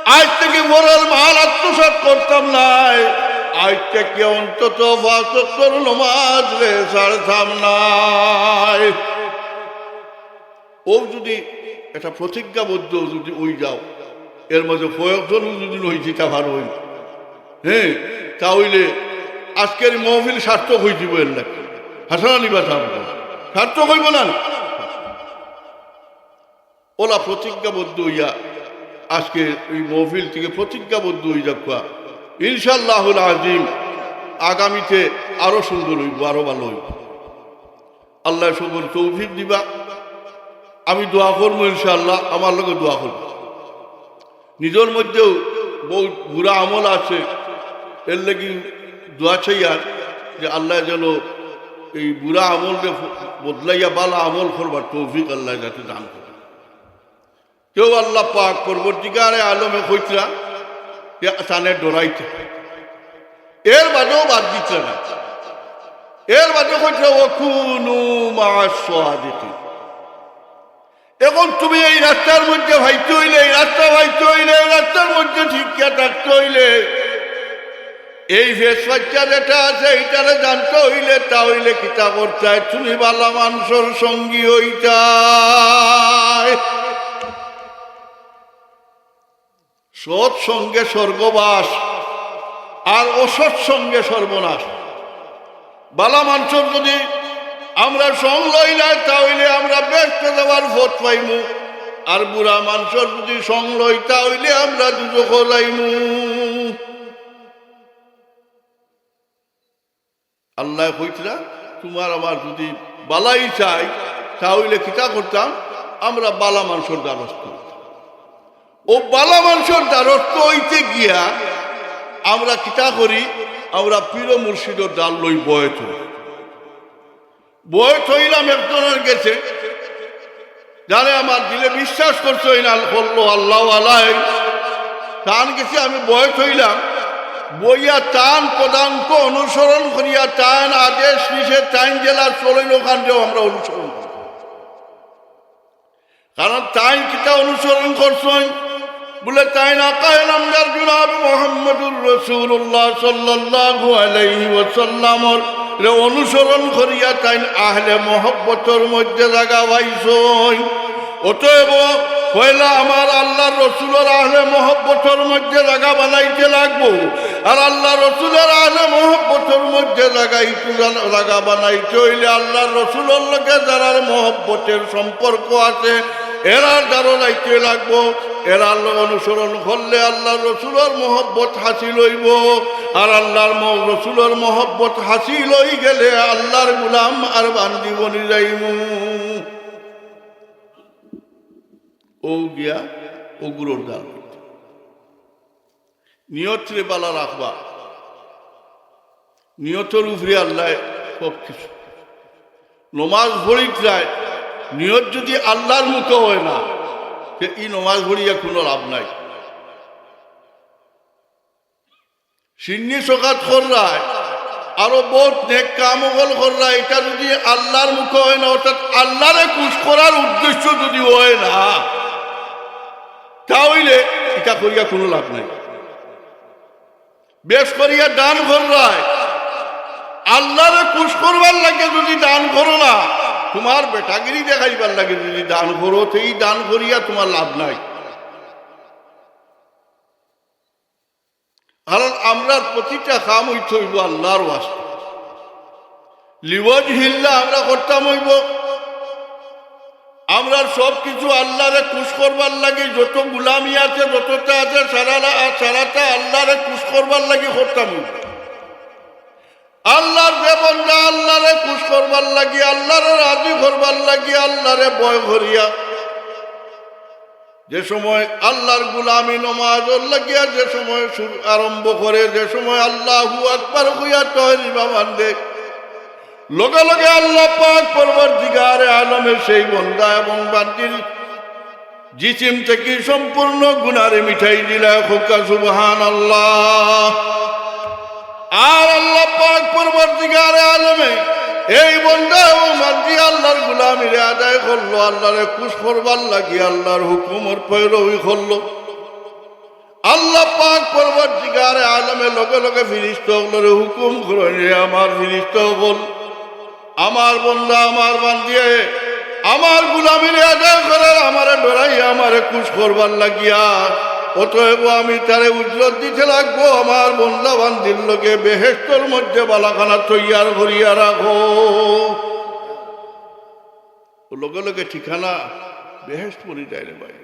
আজ থেকে মোরাল মাল আত্মসাৎ করতাম নাই আজ থেকে অন্তত ৫ ওয়াক্ত নামাজ রে ছাড়তাম নাই ও যদি একটা প্রতিজ্ঞাবদ্ধ যদি ওই যাও এর মধ্যে কয়েকজন যদি ওই যেটা ভালো হইল হ্যাঁ তাহলে আজকের মহফিল সার্থক হয়ে যাব এর লাগে হাসানি বা সার্থক হইব না ওলা প্রতিজ্ঞাবদ্ধ হইয়া আজকে এই মহফিল থেকে প্রতিজ্ঞাবদ্ধ হয়ে যাক ইনশাআল্লাহুল আজিম আগামীতে আরো সুন্দর হইব আরো ভালো হইব আল্লাহ সকল তৌফিক দিবা আমি দোয়া করবো ইনশাআল্লাহ আমার লোক দোয়া করবো নিজের মধ্যেও বহু বুড়া আমল আছে এর লাগি দোয়া চাই আর যে আল্লাহ যেন এই বুড়া আমলকে বদলাইয়া বালা আমল করবার তৌফিক আল্লাহ যাতে দান করে কেউ আল্লাহ পাক পরবর্তীকারে আলমে কইতরা তানে ডরাইতে এর বাদেও বাদ দিতে না এর বাদে কইতরা ওয়াকুনু মা'আস সাদিকিন এখন তুমি এই রাস্তার মধ্যে ভাইতে হইলে এই রাস্তা ভাইতে হইলে এই রাস্তার মধ্যে ঠিকঠাক থাকতে হইলে এই ফেস বাচ্চা যেটা আছে এইটারে জানতে হইলে তা হইলে কিতা করতে তুমি বালা মানুষের সঙ্গী হইতাই সৎ সঙ্গে স্বর্গবাস আর অসৎ সঙ্গে সর্বনাশ বালা মানুষের যদি আমরা সঙ্গ লই না তাহলে আমরা ব্যস্ত দেওয়ার ভোট পাইমু আর বুড়া মানুষের যদি সঙ্গ লই তাহলে আমরা দুজক লাইমু আল্লাহ কইতরা তোমার আমার যদি বালাই চাই তাহলে কিতা করতাম আমরা বালা মানুষের দ্বারস্থ ও বালা মানুষের দ্বারস্থ হইতে গিয়া আমরা কিতা করি আমরা পীর মুর্শিদের ডাল লই বয়ত হইলাম একজনের গেছে যারে আমার দিলে বিশ্বাস করছো করলো আল্লাহ আলাই তান গেছি আমি বয়স হইলাম বইয়া টান পদাঙ্ক অনুসরণ করিয়া টান আদেশ নিষেধ টাইম জেলার চলেন ওখানটাও আমরা অনুসরণ করি কারণ টাইম কিতা অনুসরণ করছেন বলে তাই না কায়ন আমদার জনাব মুহাম্মদুর রাসূলুল্লাহ সাল্লাল্লাহু আলাইহি ওয়াসাল্লামর অনুসরণ করিয়া তাই আহলে মহব্বতের মধ্যে জায়গা পাইছই। অতএব পয়লা আমার আল্লাহর রসুলের আহলে মহব্বতের মধ্যে জায়গা বানাইতে লাগবো। আর আল্লাহ রসুলের আহলে মহব্বতের মধ্যে জায়গা বানাইতে হইলে আল্লাহর রসুলের লোকে যারা মহব্বতের সম্পর্ক আছে এরার দ্বারা যাইতে লাগবো। এরার অনুসরণ করলে আল্লাহর রসুলের মহব্বত হাসিল হইব। আর আল্লাহর রসুলের মহব্বত হাসিল হই গেলে আল্লাহর গুলাম আর বান্দি বনি যাইব। ও গিয়া ও গুরুর দান নিয়তরে বালা রাখবা। নিয়তের উপরে আল্লাহ সব কিছু। নমাজ পড়ি যায় নিয়ত যদি আল্লাহর মতো হয় না এই নমাজ পড়িয়া কোনো লাভ নাই। সিন্নি সকাত কররায় আরো বহুত নেক কামগল কররায় এটা যদি আল্লাহর মুখে হয় না অর্থাৎ আল্লাহরে খুশ করার উদ্দেশ্য যদি হয় না তাহলে এটা করিয়া কোনো লাভ নাই। বেশ করিয়া দান কররায় আল্লাহরে খুশ করবার লাগে যদি দান করো না তোমার বেটাগিরি দেখাইবার লাগে যদি দান করো সেই দান করিয়া তোমার লাভ নাই। কারণ আমরা প্রতিটা কাম হইতে হইব আল্লাহর ওয়াস্তে। লিওয়াজ হিল্লা আমরা করতাম হইব। আমরা সব কিছু আল্লাহরে খুশ করবার লাগে যত গুলামি আছে যতটা আছে সারাটা আল্লাহরে খুশ করবার লাগে করতাম হইব। আল্লাহর যে বন্দা আল্লাহরে খুশ করবার লাগি আল্লাহরে রাজি করবার লাগি আল্লাহরে ভয় করিয়া যে সময় আল্লাহর গুলামি নমাজর লাগিয়া যে সময় আরম্ভ করে যে সময় আল্লাহু আকবার হইয়া তহরিমা বান্ধে লগে লগে আল্লাহ পাক পরবর্তীকারে আলমে সেই বন্দা এবং বান্দির জিসিম থেকে সম্পূর্ণ গুনারে মিঠাই দিলা খোকা সুবহানাল্লাহ। আর আল্লাহ পাক পরবর্তীকারে আলমে এই বন্দা এবং বান্দি আল্লাহর গুলামিরে আদায় করলো আল্লাহরে খুশ করবার লাগি আল্লাহর হুকুমের পৈরবি করলো। আল্লাহ পাক পরবর্তীকারে আলমে লগে লগে ফিরিস্তাগুলোরে হুকুম করে আমার ফিরিস্তাগণ আমার বন্দা আমার বান্দিয়ে আমার গুলামিরে আদায় করার আমারে ডরাইয়া আমারে খুশ করবার লাগিয়া অতএব আমি তারে উজ্জ্বল দিতে লাগবো আমার বন্দা বান্দির লোকে বেহেশতের মধ্যে বালাখানা তৈয়ার করিয়া রাখো। লোকে লোকে ঠিকানা বেহেশত পরি যায় রে ভাই।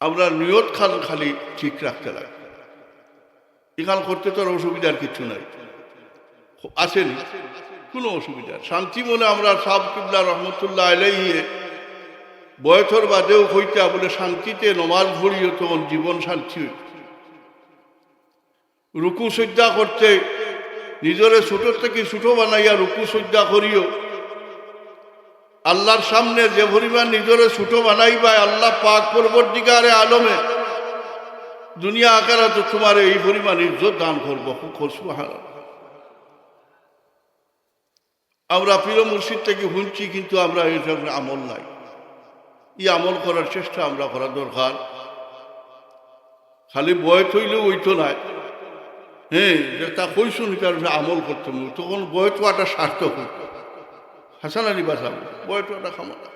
আমরা নিয়ত খালি ঠিক রাখতে লাগবে। এখান করতে তো অসুবিধার কিছু নাই আসেনি কোনো অসুবিধা শান্তি মনে আমরা সাহেব কিবলা রহমতুল্লাহ আলাইহি বয়সর বাদেও হইতা বলে শান্তিতে নমাজ পড়িও তখন জীবন শান্তি। রুকু সজ্জা করতে নিজরে ছোটোর থেকে ছোটো বানাইয়া রুকু সজ্জা করিও আল্লাহর সামনে যে পরিমাণ নিজরে ছোটো বানাইবা আল্লাহ পাক পরবর্তীকারে আলমে দুনিয়া আখেরাত তোমার এই পরিমাণ ইজ্জত দান করবো। সুবহানাল্লাহ। আমরা পীর মুর্শিদ থেকে শুনছি কিন্তু আমরা এইসব আমল নাই। এই আমল করার চেষ্টা আমরা করা দরকার। খালি বয়স হইলেও ওইতো নাই হ্যাঁ যে তা কইসুন কারণ আমল করতে তখন বয়স একটা সার্থক হইত। হাসান আলী বাসাব বয়স একটা ক্ষমতা।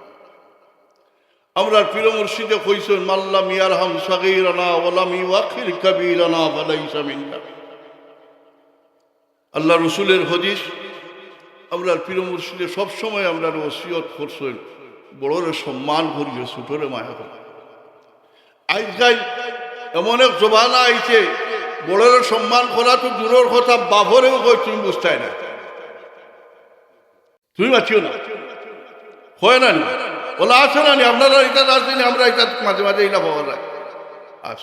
আমরা পীর মুর্শিদে কইসুন মাল্লাম ইয়ারহাম সাগীরানা ওয়ালাম ইউআখির কাবীরানা ফালাইসা মিন্না। আল্লাহ রসুলের হদিস আমরা পীর মুর্শিদে সবসময় আমরা ওসিয়ত করছেন বড়রে সম্মান করিও ছোটরে মায়া করি। আজকাল এমন এক জমানা আইছে বড়রে সম্মান করা তো দূরের কথা বাবরেও কই তুমি বুঝতাই না তুমি মাছিও না হয় না বলা আছে না আপনারা এটা আসেনি আমরা এটা মাঝে মাঝে এটা পাওয়া যায় আস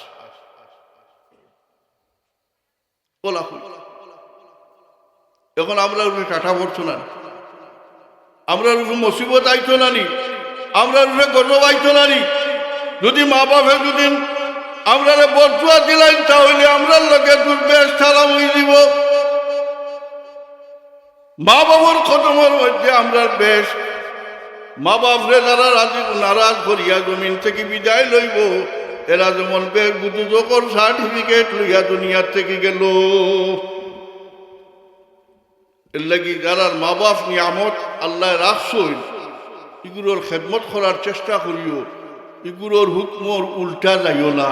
বলা এখন আমরা রূপে কাটা পড়ছো না আমরা রূপে মুসিবত আইতো না নি আমরা রূপে গজব আইতো না নি। যদি মা বাপে যদি আমরা বদুয়া দিলেন তাহলে আমরা লোকে দুর্বেশ সালাম হয়ে দিব। মা বাবার কদমের মধ্যে আমরা বেশ মা বাপরে যারা রাজি নারাজ করিয়া জমিন থেকে বিদায় লইব, এরা যেমন বেগুজকর সার্টিফিকেট লইয়া দুনিয়ার থেকে গেল। এর লাগি যারা মা বাপ নিয়ামত আল্লাহ রাখছই, এগুলোর খেদমত করার চেষ্টা করিও, এগুলোর হুকমর উল্টা যাইও না।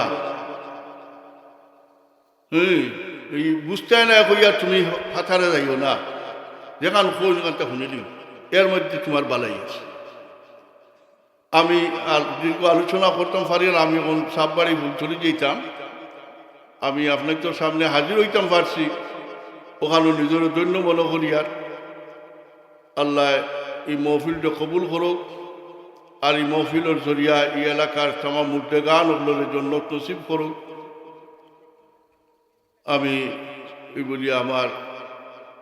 এই বুঝতে না কইয়া তুমি হাতারে যাইও না, যেখান খোঁজ যেখানটা শুনিলিও এর মধ্যে তোমার বালাই আছে। আমি আর দীর্ঘ আলোচনা করতাম পারি, আমি এখন সাববাড়ি ভুল চলে যেতাম, আমি আপনাকে তো সামনে হাজির হইতাম পারছি, ওখানে নিজের দৈন্য মনে করি। আর আল্লাহ এই মহফিলটা কবুল করুক, আর এই মহফিলের জরিয়া এই এলাকার তামাম মুর্দেগান ওগুলোর জন্য নসিব করুক। আমি এই বলি আমার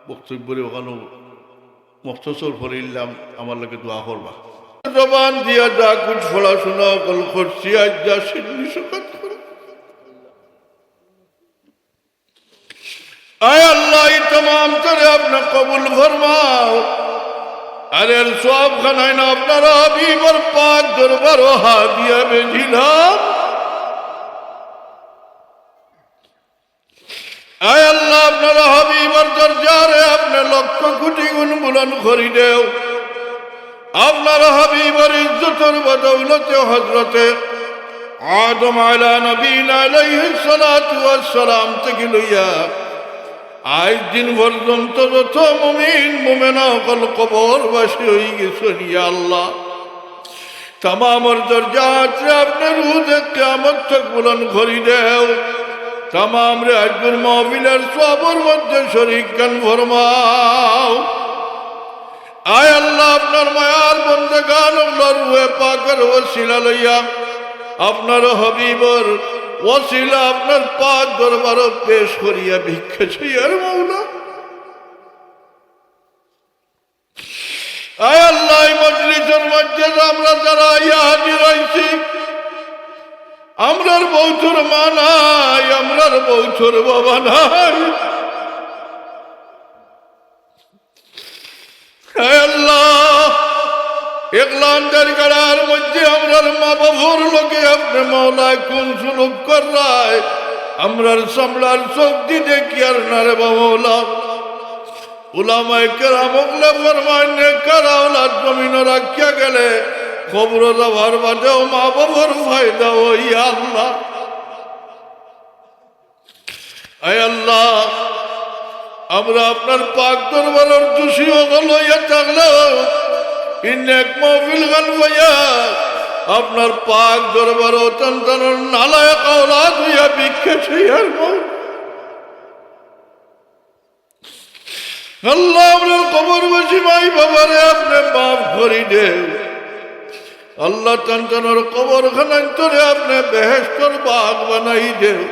বক্তব্যে ওখানে মখতসর করে ইল্লাম, আমার লাগে দোয়া করবা। জবান দিয়া যা কুछ পড়াশোনা কল করছি, আজ যা শিখলি সকাত করো। আয় আল্লাহ এই तमाम করে আপনি কবুল ফরমাও। আর এর সব খানায় না আপনার হাবিবের পাক দরবার হাদিয়া বেজিলাম। আয় আল্লাহ আপনার হাবিবের দরজারে আপনি লক্ষ কোটি গুণ বুলন্দ করি দেও। আপনার হাবিবের ইজ্জতের বদৌলতে হযরতে আদম আলা নবীনা আলাইহিস সালাতু ওয়াস সালাম থেকে লইয়া আজ দিন পর্যন্ত যত মুমিন মুমিনা কল কবরবাসী হয়ে গেছেন, ইয়া আল্লাহ তামামর দরজাতে আপনি রুজে কিয়ামত তক বুলন্দ করি দেও। তামাম রে আজকের মাহফিলের সবর মধ্যে শরীক কান ফরমাও। আয় আল্লাহ আপনার মায়ার বন্দেগান রুহে পাকের ওসিলা লইয়া আপনার হাবিবর ওসিলা আপনার পাক দরবার পেশ করিয়া ভিক্ষা চাইয়ার মাওলা। আয় আল্লাহ মজলিসের মধ্যে আমরা যারা ইয়া হাজির হইছি, আমরার বৌথর মা নাই, আমরার বৌথর বাবা নাই। আল্লাহ একলান্ডার গাড়ার মধ্যে আমরার মা বাবার লোকে আপনি মৌলায় কোন সুলুক করায়, আমরার সামলার চোখ দিয়ে দেখি আর না রে বাবা। উলামায়ে কেরাম ওগলে ফরমায় নেককার আওলাদ জমিনে রাখিয়া গেলে কবর যাবার বাদেও মা বাবার ফায়দা ওই। আল্লাহ আয় আল্লাহ আমরা আপনার পাক দরবারের দোষী লইয়া থাকলেও ইন্নেক মাহফিল গান বইয়া আপনার পাক দরবার অত্যন্তর নালায়েক আওলাদ হইয়া ভিক্ষা চাইয়ার আল্লাহ আপনার কবরবাসী মাই বাবারে আপনি মাফ করি দেন। আল্লাহ তন্তনের কবরখানান্তরে আপনি বেহেশতর বাগ বানাই দেও।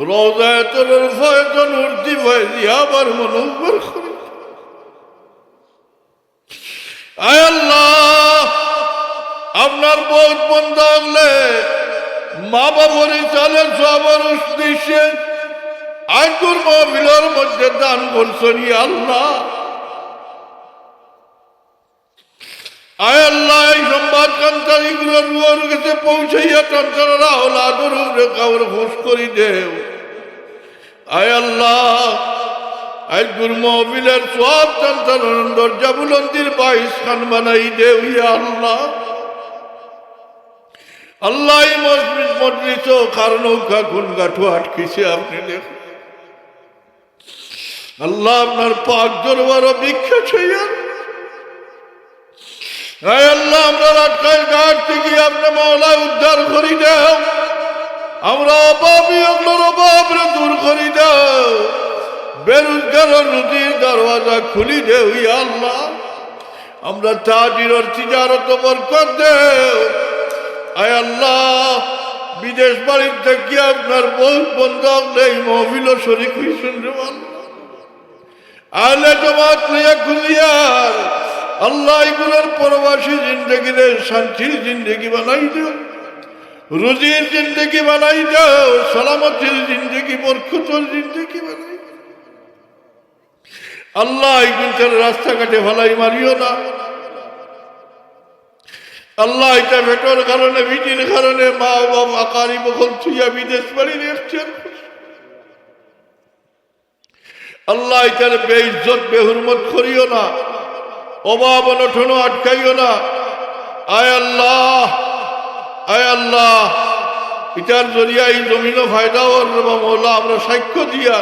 রওজায়ে তোরের ফয়জন উর্দি ফয়জি আবার মনোবর করি। আয় আল্লাহ আপনার বহুত বন্ধা হলে মা বাবরি চালে সবার উদ্দেশ্যে আজকের মাহফিলের মধ্যে দান করছেন। আল্লাহ আয় আল্লাহ এই সংবাদ কান্তারিগুলোর রুয়ার কাছে পৌঁছাইয়া তন্তরা আওলাদের উপরে কাউর ঘোষ করি দেও। আয় আল্লাহ আজকের মাহফিলের সব তন্তরের দরজা বুলন্দির বাইশ খান বানাই দেও। ইয়া আল্লাহ আল্লাহ এই মজলিস কারণ নৌকা গুন গাঠু আটকেছে আপনি দেখুন। আল্লাহ আপনার পাক দরবার ভিক্ষা চাইয়া। আয় আল্লাহ আমরা রাতকাল ঘাট থেকে আপনি মাওলা উদ্ধার করি দাও। আমরা অভাবী ওগুলোর অভাবরে দূর করি দাও। বেরোজগার রুজির দরওয়াজা খুলি দেও। ইয়া আল্লাহ আমরা তাজির তিজারত বরকত দেও। আয় আল্লাহ বিদেশ বাড়ির থেকে আপনার বহুত বন্ধু এই মহফিল শরীক হইছেন রে আলে জমাত লইয়া খুলিয়ার। আল্লাহ এগুলোর প্রবাসী জিন্দগিরে শান্তির জিন্দগি বানাই দাও, রুজির জিন্দগি বানাই দাও, সালামতির জিন্দগি বরকতের জিন্দগি বানাই দাও। আল্লাহ এগুলোর রাস্তাঘাটে ভালাই মারিও না। আল্লাহ এটা ভেটোর কারণে ভিটির কারণে মা বাবা কারি বকল থুইয়া বিদেশ বাড়ি রেখছেন। আল্লাহ এটার বেইজ্জত বেহুরমত করিও না, অভাব অনঠনও আটকাইও না। আয় আল্লাহ, আয় আল্লাহ, এটার জরিয়া এই জমিনও ফায়দা ওর মৌলা আমরা সাক্ষ্য দিয়া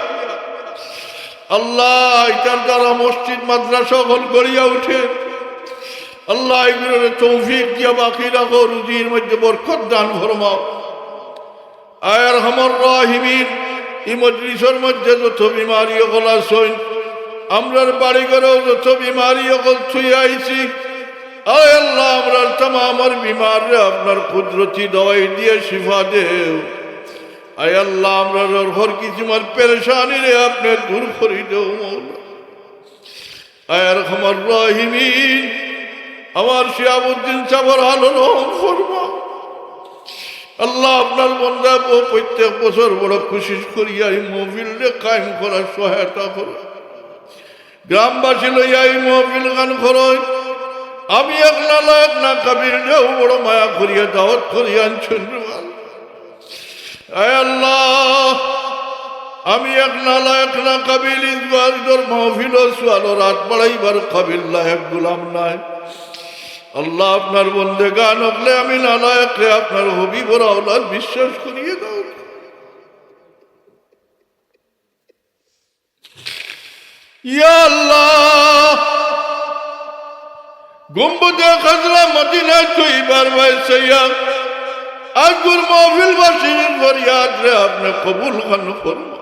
আল্লাহ এটার দ্বারা মসজিদ মাদ্রাসা হল গড়িয়া উঠে। আল্লাহ এগুলোর তৌফিক দিয়া বাকি রাখো, রুজির মধ্যে বরকত দান ফরমাও। আয়ার হামর রাহিমিন এই মজলিসের মধ্যে যত বিমারি অকল আসইন, আমরার বাড়ি ঘরেও যত বিমারি অকল ছুঁয়ে আইছি, আয় আল্লাহ আমরার তামামের বিমার রে আপনার কুদরতি দওয়াই দিয়ে শিফা দেও। আয় আল্লাহ আমরার ঘর কিছুমার পেরেশানি রে আপনি দূর করি দেও মৌলা। আয়ার হামর রাহিমিন আমার শিয়াবুদ্দিন সাবর আলোর ফরমা। আল্লাহ আপনার বন্ধা প্রত্যেক বছর বড় খুশি করিয়া এই মহফিলরে কায়েম করার সহায়তা করো। গ্রামবাসী লইয়া এই মহফিল গান করই। আমি একলা লাগ না কাবির যাও বড় মায়া করিয়া দাওয়াত করিয়া আনছেন। আয় আল্লাহ আমি একলা লাগ না কাবিল ইসবাদর মহফিল সোয়াল রাত বাড়াইবার কাবিল লায়ক গুলাম নাই। আল্লাহ আপনার বন্দে গান হকলে আমি নালায়করে আপনার হবিবর আওলাদ বিশ্বাস করিয়ে দাও। ইয়া আল্লাহ গম্বুজে খাজরা মদিনা চইবার বাইসাইয়া আজগুর মাহফিল বাসীর ফরিয়াদ রে আপনি কবুল খান ফরমা।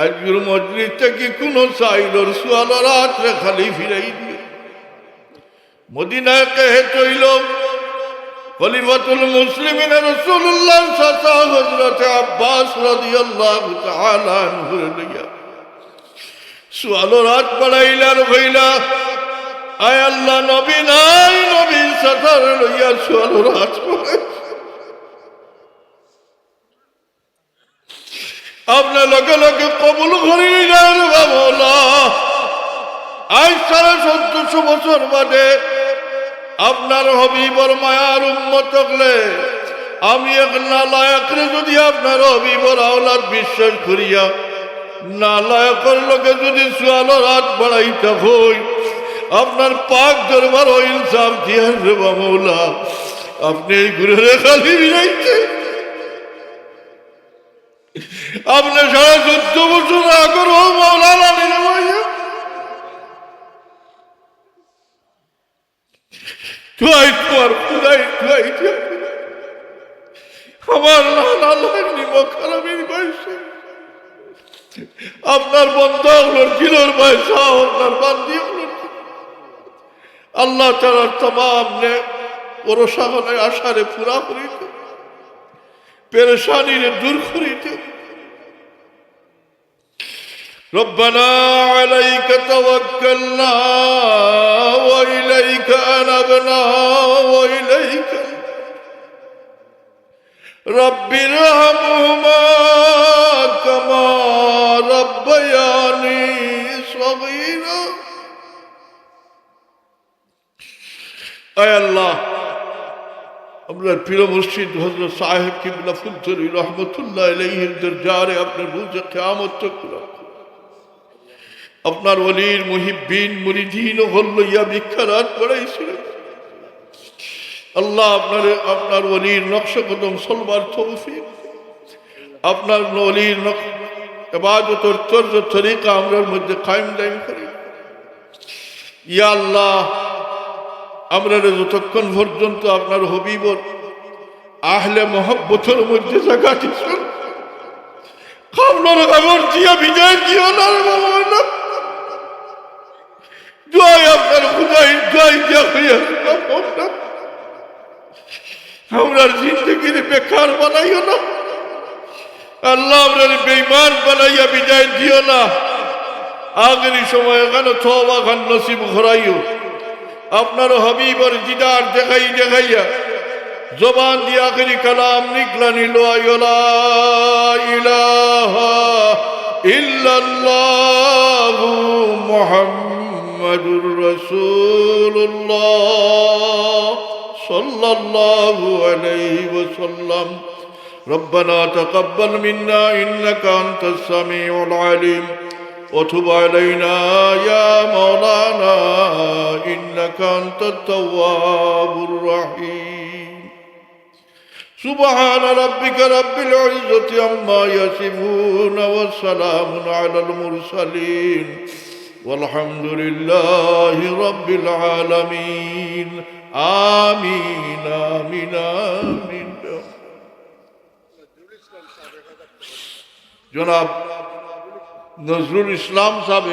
আজগুর মজলিস থেকে কোনো চাইলর সোয়াল রাত রে খালি ফিরাই দিয়ে মদিনায় কহে চইল খলিফাতুল মুসলিমিন রাসূলুল্লাহ চাচা হযরত আব্বাস রাদিয়াল্লাহু তাআলা আনহু লইয়া সোয়াল রাত পড়াইলার হইলা। আয় আল্লাহ নবী নাই, নবী চাচার লইয়া সোয়াল রাত পড়াই আপনার লগে লগে কবুল করি নিলেন মৌলা। আজ 1450 বছর বাদে আপনার হবিবর মায়ার উম্মত হলে আমি এক নালায়করে যদি আপনার হবিবর আওলাদ বিশ্বাস করিয়া নালায়কের লোকে যদি সোয়ালের হাত বাড়াইতে হই আপনার পাক দরবার ও ইনসাফ দিয়া রে মৌলা আপনি এই গুরুরে খালি বিরাইতে আপনি 14.5 বছর আগর মৌলানা নির্ময় আমার আপনার বন্ধা জিলোর পয়সা আপনার বান্ধি আল্লাহ তাআলার तमाम ने ভরসা হলে আশারে পুরা করিতে পেরেশানি রে দূর করিতে। ربنا عليك توكلنا وإليك أنبنا وإليك رب ارحمهما كما ربياني صغيرا। আয় আল্লাহ আপনার প্রিয় মুর্শিদ হযরত সাহেব কিবলা ফুলতলি রহমতুল্লাহ আলাইহির দরজারে আপনার রোজা কিয়ামত তক আপনার ওলির মুহিব্বিন মুরিদিন হল লইয়া ভিক্ষারাত পড়াইছিলেন। আল্লাহ আপনার ওলির নকশ কদম চলবার তৌফিক আপনার ওলির ইবাদতের তর্জ তরিকা আমরার মধ্যে কায়েম দায়েম করি। ইয়া আল্লাহ আমরা যতক্ষণ পর্যন্ত আপনার হবিবর আহলে মহব্বতের মধ্যে জায়গা দিচ্ছেন আপনার খবর দিয়া বিজয় দিও না বাবা জয় আপনার খুদাই জয় দিয়া হইয়া আমরার জিন্দগির বেকার বানাইও না আল্লাহ আপনার বেঈমান বানাইয়া বিজয় দিও না। আখেরি সময় এখানে তওবা খান নসিব করাইও আপনার হবিবর দিদার দেখাই দেখাইয়া জবান দিয়ে আখেরি কালাম নিকলা নিল লা ইলাহা ইল্লাল্লাহু মুহাম্মাদুর রাসূলুল্লাহ। صلى الله عليه وسلم. ربنا تقبل منا إنك أنت السميع العليم وتب علينا يا مولانا إنك أنت التواب الرحيم. سبحان ربك رب العزة عما يصفون والسلام على المرسلين والحمد لله رب العالمين. آمين آمين آمين. जनाब नजरुल इस्लाम साहब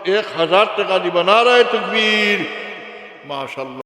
1000 টাকা দিবা। নারায়ে তাকবীর। माशाअल्लाह।